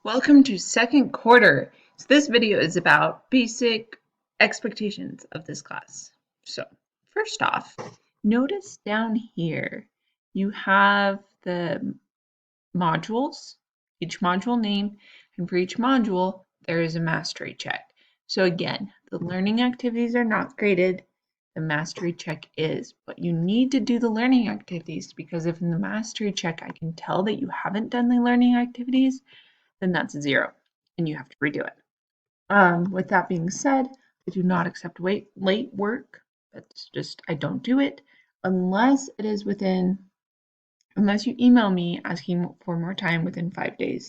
Welcome to second quarter. So this video is about basic expectations of this class. So first off, notice down here you have the modules, each module name, and for each module there is a mastery check. So again, the learning activities are not graded, the mastery check is, but you need to do the learning activities because if in the mastery check I can tell that you haven't done the learning activities, then that's a 0 and you have to redo it. With that being said, I do not accept late work. That's just, I don't do it unless it is unless you email me asking for more time within 5 days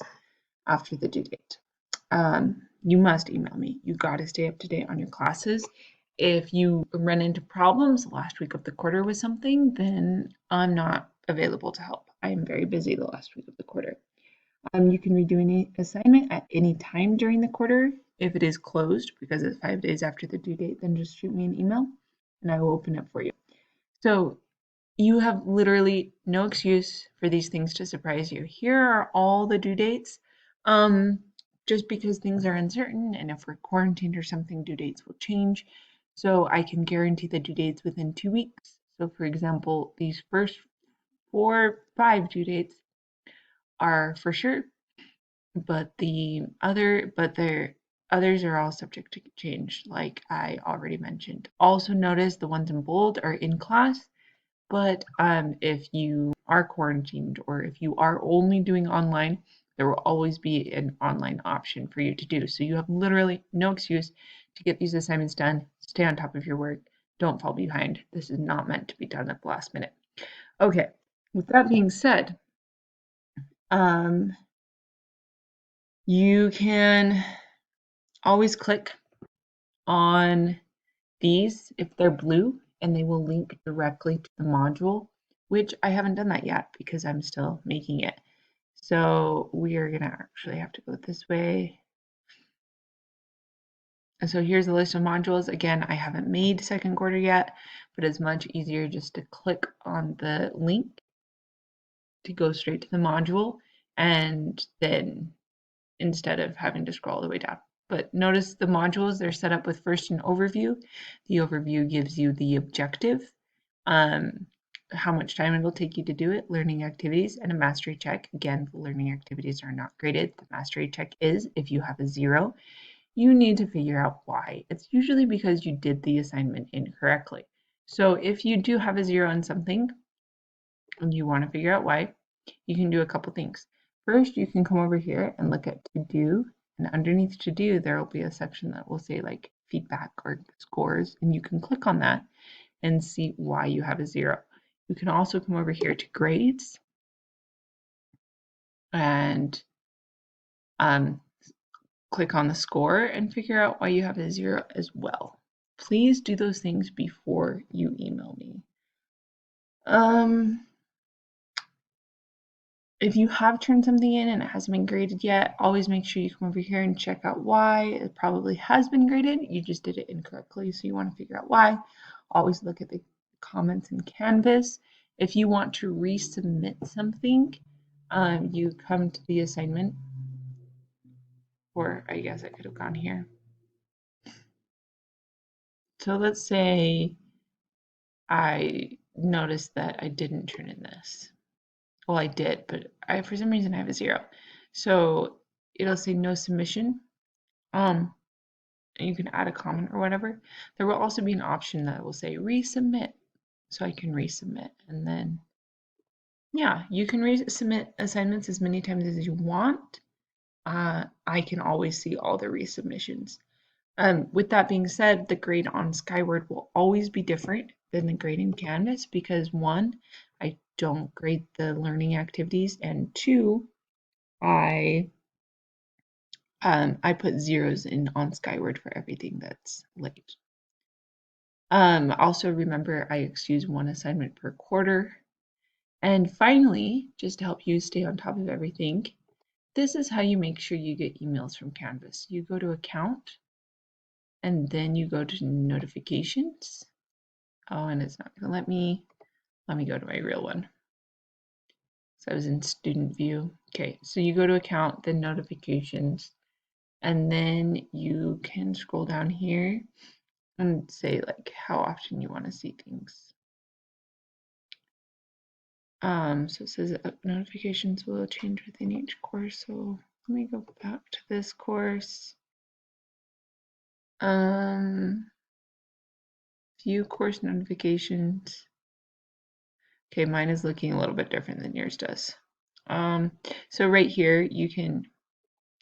after the due date. You must email me. You got to stay up to date on your classes. If you run into problems the last week of the quarter with something, then I'm not available to help. I am very busy the last week of the quarter. You can redo any assignment at any time during the quarter. If it is closed because it's 5 days after the due date, then just shoot me an email and I will open it for you. So you have literally no excuse for these things to surprise you. Here are all the due dates. Just because things are uncertain and if we're quarantined or something, due dates will change. So I can guarantee the due dates within 2 weeks. So for example, these first 5 due dates are for sure, but the others are all subject to change, like I already mentioned. Also notice the ones in bold are in class, but if you are quarantined or if you are only doing online, there will always be an online option for you to do. So you have literally no excuse to get these assignments done. Stay on top of your work. Don't fall behind. This is not meant to be done at the last minute. Okay, with that being said, you can always click on these if they're blue and they will link directly to the module, which I haven't done that yet because I'm still making it. So we are gonna actually have to go this way. And so here's a list of modules. Again, I haven't made second quarter yet, but it's much easier just to click on the link to go straight to the module and then instead of having to scroll all the way down. But notice the modules, they're set up with first an overview. The overview gives you the objective, how much time it will take you to do it, learning activities, and a mastery check. Again, the learning activities are not graded. The mastery check is if you have a 0, you need to figure out why. It's usually because you did the assignment incorrectly. So if you do have a 0 on something and you want to figure out why, you can do a couple things. First, you can come over here and look at to do, and underneath to do, there will be a section that will say like feedback or scores, and you can click on that and see why you have a 0. You can also come over here to grades and click on the score and figure out why you have a 0 as well. Please do those things before you email me. If you have turned something in and it hasn't been graded yet, always make sure you come over here and check out why. It probably has been graded. You just did it incorrectly, so you want to figure out why. Always look at the comments in Canvas. If you want to resubmit something, you come to the assignment, or I guess I could have gone here. So let's say I noticed that I didn't turn in this. Well, I did, but for some reason I have a 0. So it'll say no submission. You can add a comment or whatever. There will also be an option that will say resubmit. So I can resubmit, and then yeah, you can resubmit assignments as many times as you want. I can always see all the resubmissions. With that being said, the grade on Skyward will always be different than the grade in Canvas because 1, I don't grade the learning activities, and 2, I put 0s in on Skyward for everything that's late. Also remember I excuse 1 assignment per quarter. And finally, just to help you stay on top of everything, this is how you make sure you get emails from Canvas. You go to Account, and then you go to Notifications. Oh, and it's not going to let me go to my real one. So I was in student view. Okay, so you go to account, then notifications, and then you can scroll down here and say like how often you want to see things. So it says notifications will change within each course. So let me go back to this course. View course notifications. Okay, mine is looking a little bit different than yours does. So right here you can,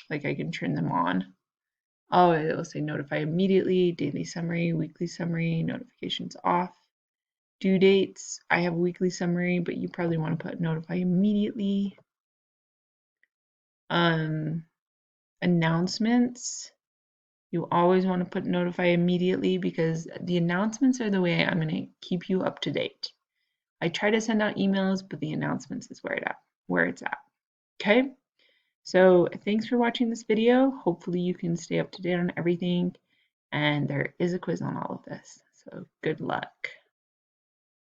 like, I can turn them on. Oh, it will say notify immediately, daily summary, weekly summary, notifications off. Due dates, I have weekly summary, but you probably want to put notify immediately. Announcements, you always want to put notify immediately because the announcements are the way I'm going to keep you up to date. I try to send out emails, but the announcements is where it's at. Okay, so thanks for watching this video. Hopefully you can stay up to date on everything, and there is a quiz on all of this. So good luck.